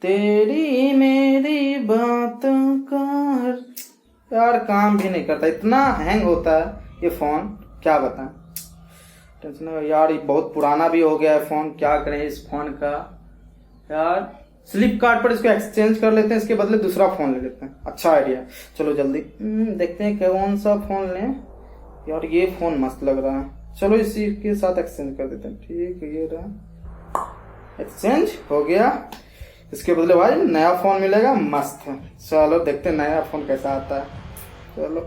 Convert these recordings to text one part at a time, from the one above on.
तेरी मेरी बातों का यार काम भी नहीं करता, इतना हैंग होता है ये फ़ोन, क्या बताएं। टेंशन है यार, ये बहुत पुराना भी हो गया है फ़ोन, क्या करें इस फ़ोन का यार। फ्लिपकार्ट पर इसको एक्सचेंज कर लेते हैं, इसके बदले दूसरा फ़ोन ले लेते हैं, अच्छा आइडिया। चलो जल्दी देखते हैं कौन सा फ़ोन लें। यार ये फ़ोन मस्त लग रहा है, चलो इसी के साथ एक्सचेंज कर देते हैं। ठीक है, ये रहा, एक्सचेंज हो गया। इसके बदले भाई नया फ़ोन मिलेगा, मस्त है। चलो देखते हैं नया फ़ोन कैसा आता है। चलो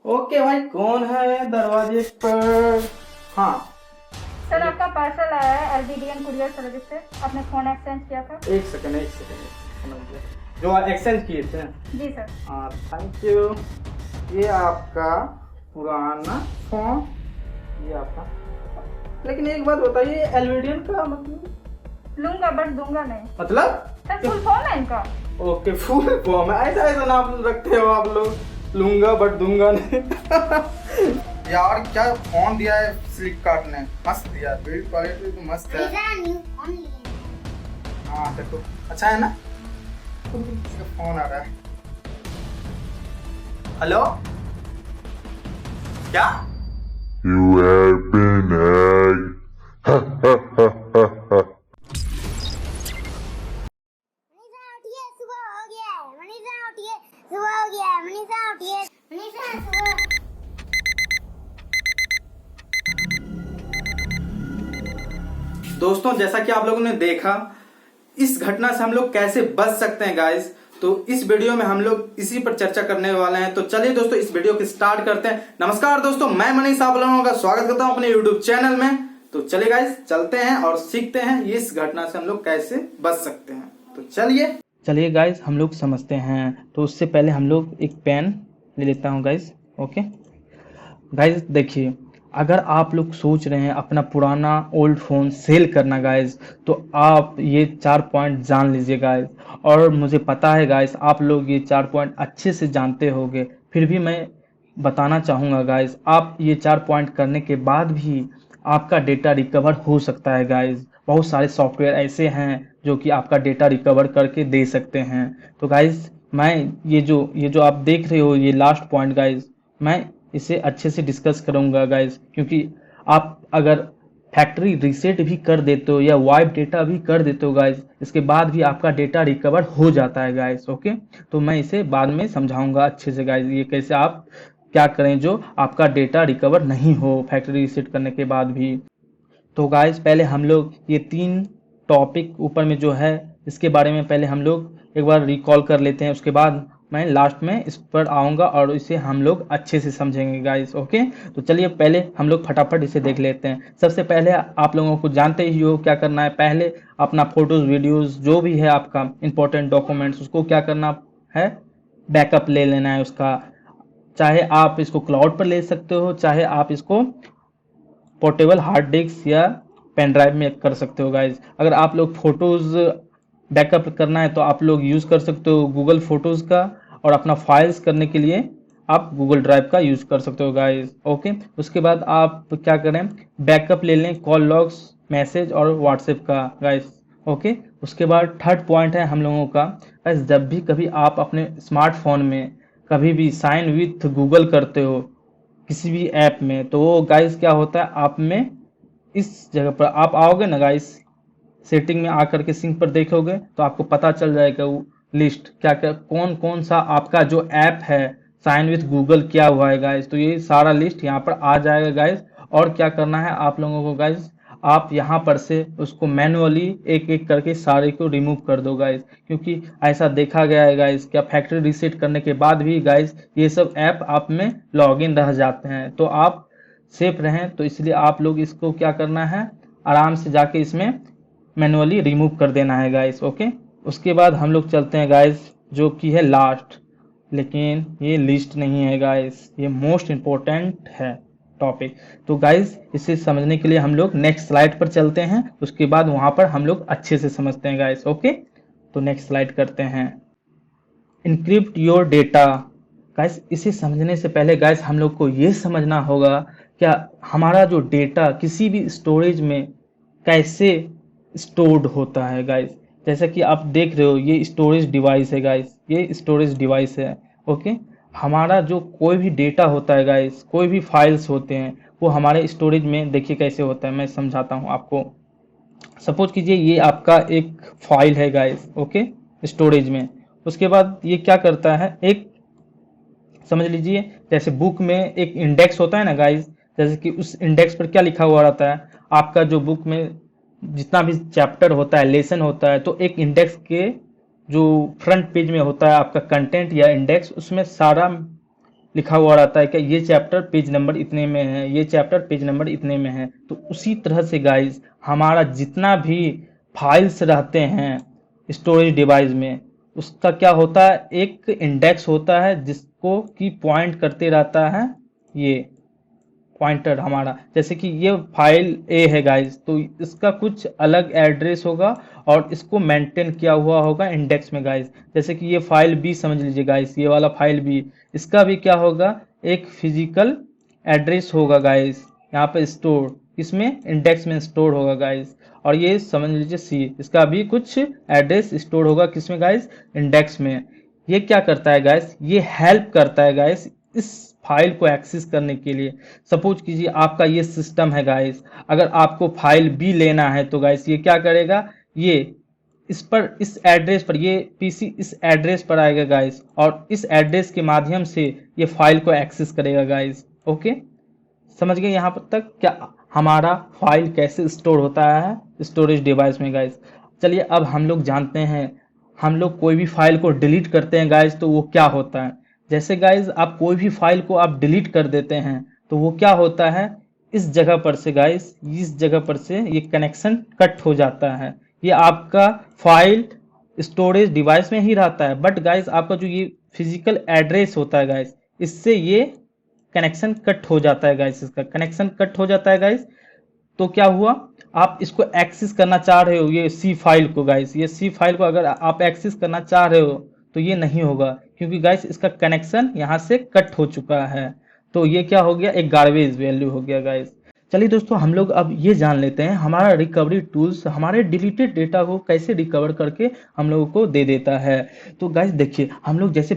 ओके भाई, कौन है दरवाजे पर? हाँ सर, आपका पार्सल आया है एलबीडीएन कुरियर सर्विस से। आपने फोन एक्सचेंज किया था। एक सेकंड जो एक्सचेंज किए थे। जी सर। हाँ थैंक यू। ये आपका पुराना फोन, ये आपका। लेकिन एक बात बताइए, एलवीडियन का मतलब? लूंगा बट दूंगा नहीं। मतलब सर फुल फॉर्म है इनका। ओके, फुल फॉर्म है, ऐसा ऐसा नाम रखते हो आप लोग, लूंगा बट दूंगा नहीं। यार क्या फोन दिया है फ्लिपकार्ट ने, मस्त दिया, बिल्ड क्वालिटी तो मस्त है। हाँ देखो अच्छा है ना। फोन आ रहा है। हेलो, क्या? You have been hacked. Ha ha ha ha ha. Manisha उठिए, सुबह हो गया है। मनीषा उठिए, सुबह हो गया है। मनीषा उठिए, मनीषा सुबह। दोस्तों जैसा कि आप लोगों ने देखा, इस घटना से हम लोग कैसे बच सकते हैं गाइस, तो इस वीडियो में हम लोग इसी पर चर्चा करने वाले हैं। तो चलिए दोस्तों इस वीडियो को स्टार्ट करते हैं। नमस्कार दोस्तों, मैं मनीष, आप लोगों का स्वागत करता हूं अपने यूट्यूब चैनल में। तो चलिए गाइस चलते हैं और सीखते हैं इस घटना से हम लोग कैसे बच सकते हैं। तो चलिए गाइस हम लोग समझते हैं। तो उससे पहले हम लोग एक पेन ले लेता हूँ गाइस। ओके गाइस, देखिए अगर आप लोग सोच रहे हैं अपना पुराना ओल्ड फ़ोन सेल करना गाइस, तो आप ये 4 पॉइंट जान लीजिए गाइस। और मुझे पता है गाइस आप लोग ये 4 पॉइंट अच्छे से जानते होंगे, फिर भी मैं बताना चाहूँगा गाइस, आप ये 4 पॉइंट करने के बाद भी आपका डेटा रिकवर हो सकता है गाइस। बहुत सारे सॉफ्टवेयर ऐसे हैं जो कि आपका डेटा रिकवर करके दे सकते हैं। तो गाइस मैं ये जो आप देख रहे हो, ये लास्ट पॉइंट गाइस, मैं इसे अच्छे से डिस्कस करूंगा गाइस, क्योंकि आप अगर फैक्ट्री रीसेट भी कर देते हो या वाइप डेटा भी कर देते हो गाइस, इसके बाद भी आपका डेटा रिकवर हो जाता है गाइस। ओके, तो मैं इसे बाद में समझाऊंगा अच्छे से गाइस, ये कैसे आप क्या करें जो आपका डेटा रिकवर नहीं हो फैक्ट्री रीसेट करने के बाद भी। तो गाइस पहले हम लोग ये 3 टॉपिक ऊपर में जो है इसके बारे में पहले हम लोग एक बार रिकॉल कर लेते हैं, उसके बाद मैं लास्ट में इस पर आऊँगा और इसे हम लोग अच्छे से समझेंगे गाइस। ओके, तो चलिए पहले हम लोग फटाफट इसे देख लेते हैं। सबसे पहले आप लोगों को जानते ही हो क्या करना है, पहले अपना फोटोज़ वीडियोज़ जो भी है आपका इंपॉर्टेंट डॉक्यूमेंट्स, उसको क्या करना है, बैकअप ले लेना है उसका। चाहे आप इसको क्लाउड पर ले सकते हो, चाहे आप इसको पोर्टेबल हार्ड डिस्क या पेन ड्राइव में कर सकते हो गाइज। अगर आप लोग फोटोज़ बैकअप करना है तो आप लोग यूज़ कर सकते हो गूगल फोटोज़ का, और अपना फाइल्स करने के लिए आप गूगल ड्राइव का यूज़ कर सकते हो गाइज। ओके, उसके बाद आप क्या करें, बैकअप ले लें कॉल लॉग्स, मैसेज और व्हाट्सएप का गाइज। ओके, उसके बाद थर्ड पॉइंट है हम लोगों का गाइज, जब भी कभी आप अपने स्मार्टफोन में कभी भी साइन विथ गूगल करते हो किसी भी ऐप में, तो वो गाइस क्या होता है, आप में इस जगह पर आप आओगे ना गाइस, सेटिंग में आकर के सिंक पर देखोगे तो आपको पता चल जाएगा वो लिस्ट क्या क्या कौन कौन सा आपका जो ऐप है साइन विथ गूगल किया हुआ है गाइस। तो ये सारा लिस्ट यहाँ पर आ जाएगा गाइस। और क्या करना है आप लोगों को गाइस, आप यहाँ पर से उसको मैनुअली एक एक करके सारे को रिमूव कर दो गाइस, क्योंकि ऐसा देखा गया है गाइस, क्या फैक्ट्री रीसेट करने के बाद भी गाइस ये सब ऐप आप में लॉगिन रह जाते हैं, तो आप सेफ रहें। तो इसलिए आप लोग इसको क्या करना है, आराम से जाके इसमें मैनुअली रिमूव कर देना है गाइस। ओके, उसके बाद हम लोग चलते हैं गाइस जो कि है लास्ट, लेकिन ये लिस्ट नहीं है गाइस, ये मोस्ट इम्पोर्टेंट है टॉपिक। तो गाइज इसे समझने के लिए हम लोग नेक्स्ट स्लाइड पर चलते हैं, उसके बाद वहां पर हम लोग अच्छे से समझते हैं गाइज। ओके, तो नेक्स्ट स्लाइड करते हैं। इनक्रिप्ट योर डेटा गाइज, इसे समझने से पहले गाइज हम लोग को ये समझना होगा क्या हमारा जो डेटा किसी भी स्टोरेज में कैसे स्टोर्ड होता है गाइस। जैसा कि आप देख रहे हो ये स्टोरेज डिवाइस है गाइस, ये स्टोरेज डिवाइस है। ओके, हमारा जो कोई भी डेटा होता है गाइस, कोई भी फाइल्स होते हैं वो हमारे स्टोरेज में देखिए कैसे होता है, मैं समझाता हूँ आपको। सपोज कीजिए ये आपका एक फाइल है गाइस, ओके, स्टोरेज में। उसके बाद ये क्या करता है, एक समझ लीजिए जैसे बुक में एक इंडेक्स होता है ना गाइस, जैसे कि उस इंडेक्स पर क्या लिखा हुआ रहता है, आपका जो बुक में जितना भी चैप्टर होता है, लेसन होता है, तो एक इंडेक्स के जो फ्रंट पेज में होता है आपका कंटेंट या इंडेक्स, उसमें सारा लिखा हुआ रहता है कि ये चैप्टर पेज नंबर इतने में है, ये चैप्टर पेज नंबर इतने में है। तो उसी तरह से गाइस हमारा जितना भी फाइल्स रहते हैं स्टोरेज डिवाइस में, उसका क्या होता है, एक इंडेक्स होता है जिसको कि पॉइंट करते रहता है ये पॉइंटर हमारा। जैसे कि ये फाइल ए है गाइस, तो इसका कुछ अलग एड्रेस होगा और इसको मेंटेन किया हुआ होगा इंडेक्स में गाइस। जैसे कि ये फाइल बी समझ लीजिए गाइस, ये वाला फाइल बी, इसका भी क्या होगा, एक फिजिकल एड्रेस होगा गाइस, यहाँ पे स्टोर, इसमें इंडेक्स में स्टोर होगा गाइस। और ये समझ लीजिए सी, इसका भी कुछ एड्रेस स्टोर होगा किसमें गाइस, इंडेक्स में। ये क्या करता है गाइस, ये हेल्प करता है गाइस इस फाइल को एक्सेस करने के लिए। सपोज कीजिए आपका ये सिस्टम है गाइस, अगर आपको फाइल बी लेना है तो गाइस ये क्या करेगा, ये इस पर, इस एड्रेस पर, ये पीसी इस एड्रेस पर आएगा गाइस, और इस एड्रेस के माध्यम से ये फाइल को एक्सेस करेगा गाइस। ओके, समझ गए यहाँ पर तक क्या हमारा फाइल कैसे स्टोर होता है स्टोरेज डिवाइस में गाइस। चलिए अब हम लोग जानते हैं, हम लोग कोई भी फाइल को डिलीट करते हैं गाइस तो वो क्या होता है। जैसे गाइस आप कोई भी फाइल को आप डिलीट कर देते हैं तो वो क्या होता है, इस जगह पर से गाइस, इस जगह पर से ये कनेक्शन कट हो जाता है। ये आपका फाइल स्टोरेज डिवाइस में ही रहता है, बट गाइस आपका जो ये फिजिकल एड्रेस होता है गाइस, इससे ये कनेक्शन कट हो जाता है गाइस, इसका कनेक्शन कट हो जाता है गाइस। तो क्या हुआ, आप इसको एक्सेस करना चाह रहे हो ये सी फाइल को गाइस, ये सी फाइल को अगर आप एक्सेस करना चाह रहे हो तो ये नहीं होगा, क्योंकि गाइस इसका कनेक्शन यहाँ से कट हो चुका है। तो ये क्या हो गया, एक गार्बेज वैल्यू हो गया गाइस। चलिए दोस्तों हम लोग अब ये जान लेते हैं हमारा रिकवरी टूल्स हमारे डिलीटेड डेटा को कैसे रिकवर करके हम लोगों को दे देता है। तो गाइस देखिए, हम लोग जैसे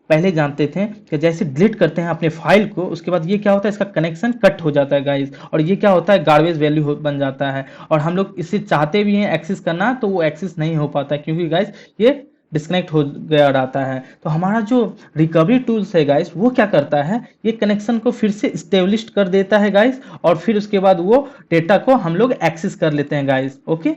पहले जानते थे कि जैसे डिलीट करते हैं अपने फाइल को, उसके बाद ये क्या होता है, इसका कनेक्शन कट हो जाता है गाइस, और ये क्या होता है, गार्बेज वैल्यू बन जाता है। और हम लोग इसे चाहते भी हैं एक्सेस करना तो वो एक्सेस नहीं हो पाता है, क्योंकि गाइस ये डिस्कनेक्ट हो गया रहता है। तो हमारा जो रिकवरी टूल्स है गाइस, वो क्या करता है, ये कनेक्शन को फिर से स्टेब्लिश कर देता है गाइस, और फिर उसके बाद वो डेटा को हम लोग एक्सेस कर लेते हैं गाइस। ओके,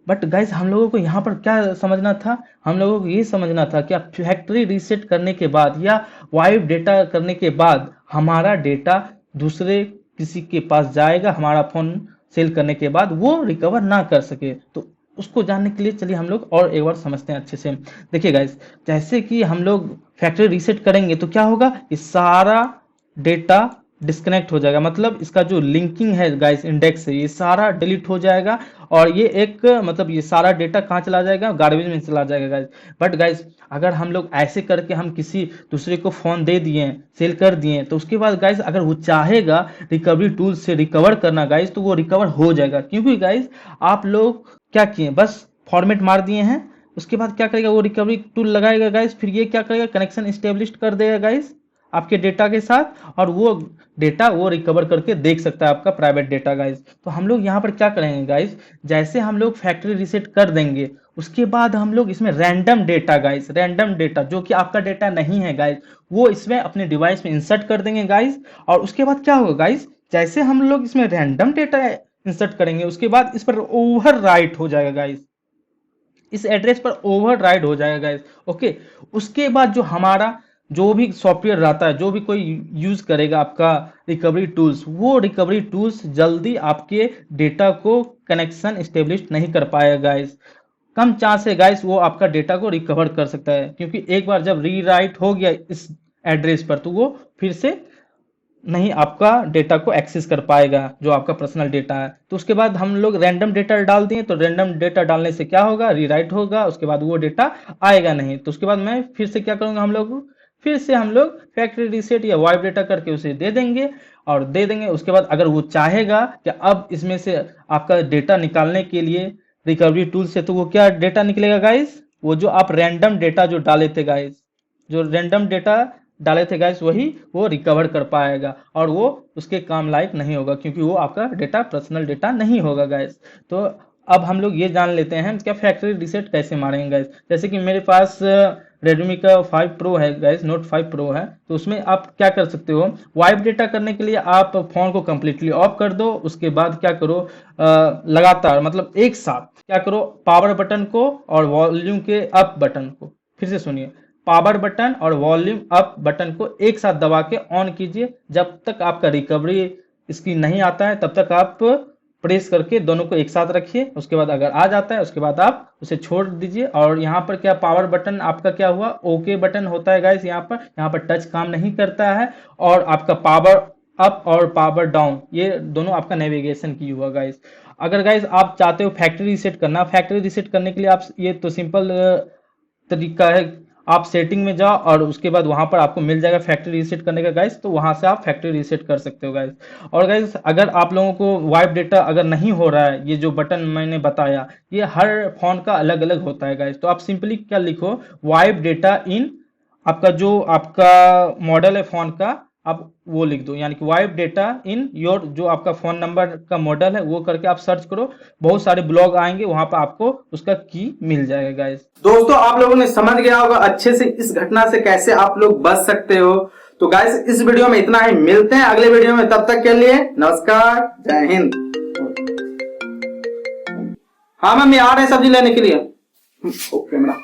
बट गाइस हम लोगों को यहाँ पर क्या समझना था, हम लोगों को ये समझना था कि फैक्ट्री रीसेट करने के बाद या वाइप डेटा करने के बाद हमारा डेटा दूसरे किसी के पास जाएगा, हमारा फोन सेल करने के बाद वो रिकवर ना कर सके। तो उसको जानने के लिए चलिए हम लोग और एक बार समझते हैं अच्छे से। देखिए गाइस, जैसे कि हम लोग फैक्ट्री रीसेट करेंगे तो क्या होगा, ये सारा डेटा डिस्कनेक्ट हो जाएगा, मतलब इसका जो लिंकिंग है गाइस इंडेक्स से, ये सारा डिलीट हो जाएगा, और ये एक मतलब ये सारा डेटा कहाँ चला जाएगा, गार्बेज में चला जाएगा गाइस। बट गाइस अगर हम लोग ऐसे करके हम किसी दूसरे को फोन दे दिए, सेल कर दिए, तो उसके बाद गाइस अगर वो चाहेगा रिकवरी टूल से रिकवर करना गाइस, तो वो रिकवर हो जाएगा, क्योंकि गाइस आप लोग क्या किए, बस फॉर्मेट मार दिए हैं। उसके बाद क्या करेगा, वो रिकवरी टूल लगाएगा गाइस, फिर ये क्या करेगा, कनेक्शन स्टेब्लिश कर देगा गाइस आपके डेटा के साथ, और वो डेटा वो रिकवर करके देख सकता है आपका प्राइवेट डेटा गाइस। तो हम लोग यहाँ पर क्या करेंगे गाइस, जैसे हम लोग फैक्ट्री रीसेट कर देंगे, उसके बाद हम लोग इसमें random data guys, random data जो कि आपका डेटा नहीं है गाइस, वो इसमें अपने डिवाइस में इंसर्ट कर देंगे गाइस। और उसके बाद क्या होगा गाइस, जैसे हम लोग इसमें रैंडम डेटा इंसर्ट करेंगे, उसके बाद इस पर ओवर राइट हो जाएगा गाइस, इस एड्रेस पर ओवर राइट हो जाएगा गाइस। ओके, उसके बाद जो हमारा जो भी सॉफ्टवेयर रहता है, जो भी कोई यूज करेगा आपका रिकवरी टूल्स, वो रिकवरी टूल्स जल्दी आपके डेटा को कनेक्शन स्टेब्लिश नहीं कर पाएगा गाइस। कम चांस है गाइस वो आपका डेटा को रिकवर कर सकता है, क्योंकि एक बार जब रीराइट हो गया इस एड्रेस पर, तो वो फिर से नहीं आपका डेटा को एक्सेस कर पाएगा जो आपका पर्सनल डेटा है। तो उसके बाद हम लोग रैंडम डेटा डाल दिए, तो रैंडम डेटा डालने से क्या होगा, रीराइट होगा, उसके बाद वो डेटा आएगा नहीं। तो उसके बाद मैं फिर से क्या करूंगा, हम लोग फिर से हम लोग फैक्ट्री रीसेट या वाइप डेटा करके उसे दे देंगे और दे देंगे। उसके बाद अगर वो चाहेगा कि अब इसमें से आपका डेटा निकालने के लिए रिकवरी टूल से, तो वो क्या डेटा निकलेगा गाइस, वो जो आप रैंडम डेटा जो डाले थे गाइस, जो रैंडम डेटा डाले थे गाइस, वही वो रिकवर कर पाएगा और वो उसके काम लायक नहीं होगा, क्योंकि वो आपका डेटा पर्सनल डेटा नहीं होगा गाइस। तो अब हम लोग ये जान लेते हैं क्या फैक्ट्री रीसेट कैसे मारेंगे गाइस। जैसे कि मेरे पास रेडमी का 5 प्रो है गाइस, नोट 5 प्रो है, तो उसमें आप क्या कर सकते हो, वाइप डेटा करने के लिए आप फोन को कंप्लीटली ऑफ कर दो। उसके बाद क्या करो, लगातार मतलब एक साथ क्या करो, पावर बटन को और वॉल्यूम के अप बटन को, फिर से सुनिए, पावर बटन और वॉल्यूम अप बटन को एक साथ दबा के ऑन कीजिए। जब तक आपका रिकवरी स्क्रीन नहीं आता है तब तक आप प्रेस करके दोनों को एक साथ रखिए। उसके बाद अगर आ जाता है उसके बाद आप उसे छोड़ दीजिए। और यहाँ पर क्या पावर बटन आपका क्या हुआ, ओके बटन होता है गाइस, यहाँ पर टच काम नहीं करता है। और आपका पावर अप और पावर डाउन ये दोनों आपका नेविगेशन की हुआ गाइस। अगर गाइस आप चाहते हो फैक्ट्री रीसेट करना, फैक्ट्री रीसेट करने के लिए आप ये तो सिंपल तरीका है, आप सेटिंग में जाओ और उसके बाद वहां पर आपको मिल जाएगा फैक्ट्री रीसेट करने का गाइस, तो वहां से आप फैक्ट्री रीसेट कर सकते हो गाइस। और गाइस अगर आप लोगों को वाइप डेटा अगर नहीं हो रहा है, ये जो बटन मैंने बताया ये हर फोन का अलग अलग होता है गाइस, तो आप सिंपली क्या लिखो, वाइप डेटा इन आपका जो आपका मॉडल है फोन का, आप वो लिख दो, यानी कि वाइप डेटा इन योर जो आपका फोन नंबर का मॉडल है वो करके आप सर्च करो, बहुत सारे ब्लॉग आएंगे, वहां पर आपको उसका की मिल जाएगा गाइस। दोस्तों आप लोगों ने समझ गया होगा अच्छे से इस घटना से कैसे आप लोग बच सकते हो। तो गाइस इस वीडियो में इतना ही, मिलते हैं अगले वीडियो में, तब तक के लिए नमस्कार, जय हिंद। हाँ मम्मी आ रहे हैं सब्जी लेने के लिए। ओके मेरा